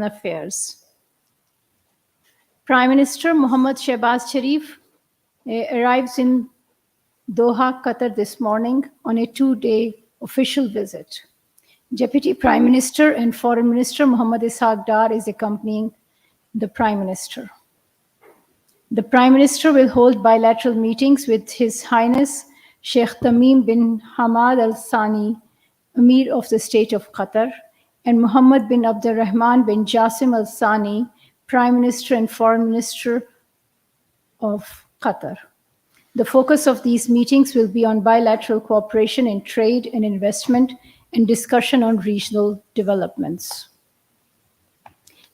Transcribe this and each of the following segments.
Affairs. Prime Minister Mohammad Shehbaz Sharif arrives in Doha, Qatar this morning on a 2-day official visit. Deputy Prime Minister and Foreign Minister Muhammad Ishaq Dar is accompanying the Prime Minister. The Prime Minister will hold bilateral meetings with His Highness Sheikh Tamim bin Hamad Al Thani, Emir of the State of Qatar, and Muhammad bin Abdurrahman bin Jassim Al Thani, Prime Minister and Foreign Minister of Qatar. The focus of these meetings will be on bilateral cooperation in trade and investment and discussion on regional developments.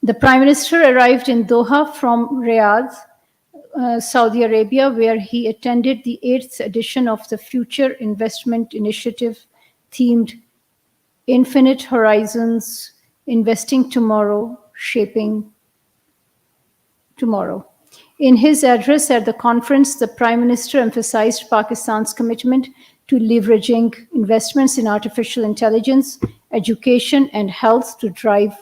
The Prime Minister arrived in Doha from Riyadh, Saudi Arabia, where he attended the 8th edition of the Future Investment Initiative themed Infinite Horizons, Investing Tomorrow, Shaping Tomorrow. In his address at the conference, the Prime Minister emphasized Pakistan's commitment to leveraging investments in artificial intelligence, education, and health to drive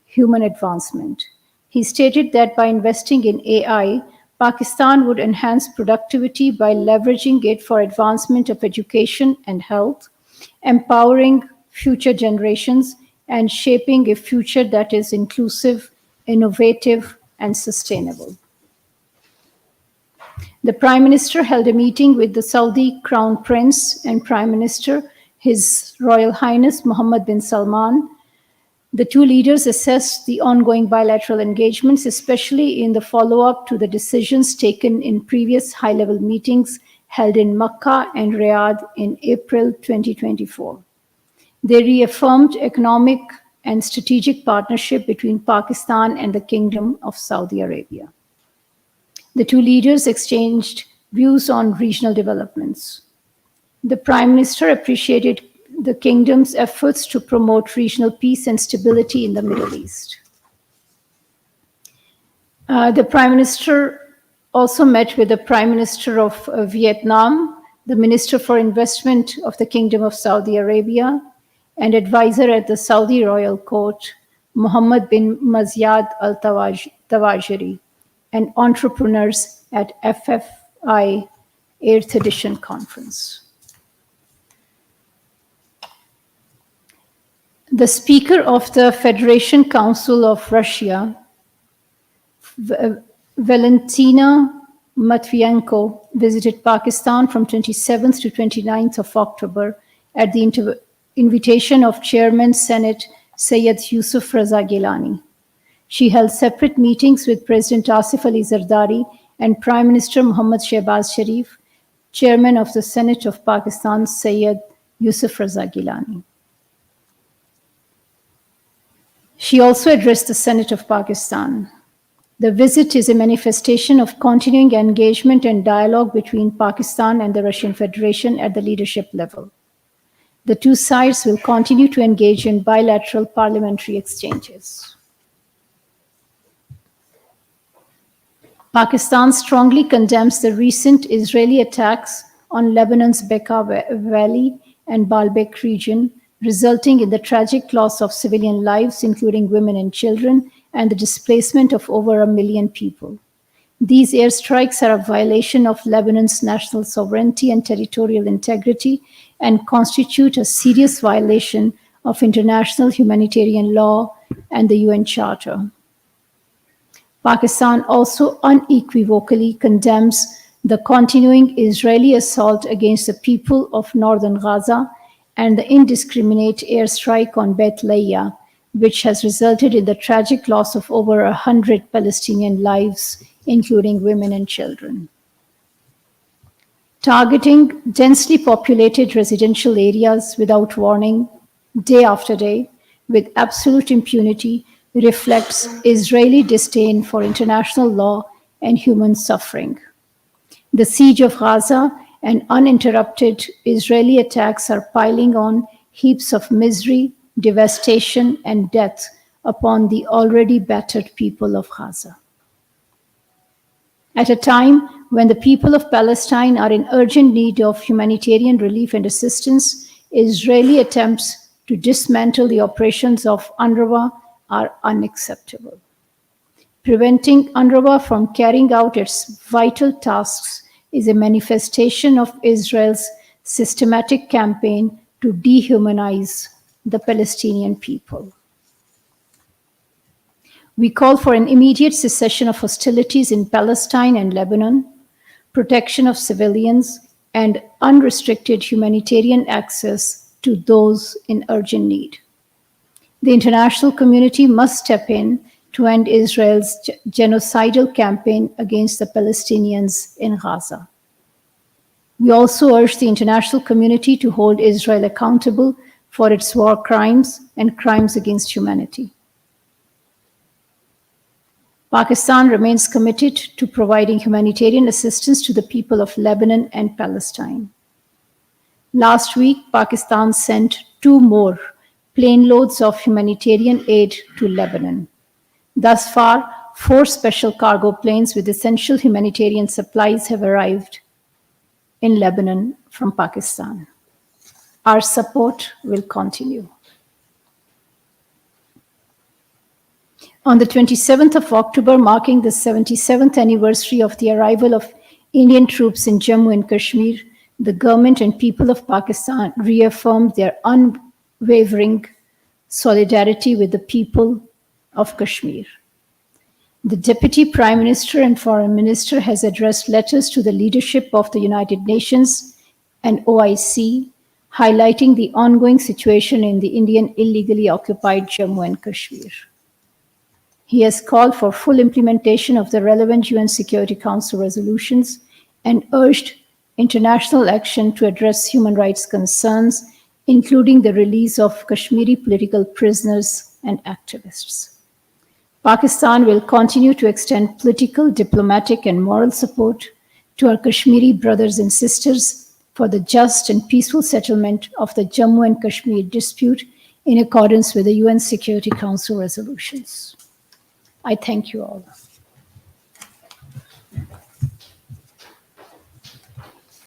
human advancement. He stated that by investing in AI, Pakistan would enhance productivity by leveraging it for advancement of education and health, empowering future generations, and shaping a future that is inclusive, innovative, and sustainable. The Prime Minister held a meeting with the Saudi Crown Prince and Prime Minister, His Royal Highness Mohammed bin Salman. The two leaders assessed the ongoing bilateral engagements, especially in the follow-up to the decisions taken in previous high-level meetings held in Makkah and Riyadh in April 2024. They reaffirmed economic and strategic partnership between Pakistan and the Kingdom of Saudi Arabia. The two leaders exchanged views on regional developments. The Prime Minister appreciated the Kingdom's efforts to promote regional peace and stability in the Middle East. The Prime Minister also met with the Prime Minister of Vietnam, the Minister for Investment of the Kingdom of Saudi Arabia, and advisor at the Saudi Royal Court, Mohammed bin Mazyad Al Tawajiri, and entrepreneurs at FFI 8th Edition Conference. The Speaker of the Federation Council of Russia, Valentina Matvienko, visited Pakistan from 27th to 29th of October at the invitation of Chairman Senate Sayyid Yusuf Raza Gilani. She held separate meetings with President Asif Ali Zardari and Prime Minister Mohammad Shehbaz Sharif, Chairman of the Senate of Pakistan Sayyid Yusuf Raza Gilani. She also addressed the Senate of Pakistan. The visit is a manifestation of continuing engagement and dialogue between Pakistan and the Russian Federation at the leadership level. The two sides will continue to engage in bilateral parliamentary exchanges. Pakistan strongly condemns the recent Israeli attacks on Lebanon's Bekaa Valley and Baalbek region, resulting in the tragic loss of civilian lives, including women and children, and the displacement of over 1 million people. These airstrikes are a violation of Lebanon's national sovereignty and territorial integrity and constitute a serious violation of international humanitarian law and the UN Charter. Pakistan also unequivocally condemns the continuing Israeli assault against the people of northern Gaza and the indiscriminate airstrike on Beit Lahiya, which has resulted in the tragic loss of over 100 Palestinian lives, including women and children. Targeting densely populated residential areas without warning, day after day, with absolute impunity, reflects Israeli disdain for international law and human suffering. The siege of Gaza and uninterrupted Israeli attacks are piling on heaps of misery, devastation, and death upon the already battered people of Gaza. At a time when the people of Palestine are in urgent need of humanitarian relief and assistance, Israeli attempts to dismantle the operations of UNRWA are unacceptable. Preventing UNRWA from carrying out its vital tasks is a manifestation of Israel's systematic campaign to dehumanize the Palestinian people. We call for an immediate cessation of hostilities in Palestine and Lebanon, protection of civilians, and unrestricted humanitarian access to those in urgent need. The international community must step in to end Israel's genocidal campaign against the Palestinians in Gaza. We also urge the international community to hold Israel accountable for its war crimes and crimes against humanity. Pakistan remains committed to providing humanitarian assistance to the people of Lebanon and Palestine. Last week, Pakistan sent 2 more plane loads of humanitarian aid to Lebanon. Thus far, 4 special cargo planes with essential humanitarian supplies have arrived in Lebanon from Pakistan. Our support will continue. On the 27th of October, marking the 77th anniversary of the arrival of Indian troops in Jammu and Kashmir, the government and people of Pakistan reaffirmed their unwavering solidarity with the people of Kashmir. The Deputy Prime Minister and Foreign Minister has addressed letters to the leadership of the United Nations and OIC, highlighting the ongoing situation in the Indian illegally occupied Jammu and Kashmir. He has called for full implementation of the relevant UN Security Council resolutions and urged international action to address human rights concerns, including the release of Kashmiri political prisoners and activists. Pakistan will continue to extend political, diplomatic, and moral support to our Kashmiri brothers and sisters for the just and peaceful settlement of the Jammu and Kashmir dispute in accordance with the UN Security Council resolutions. I thank you all.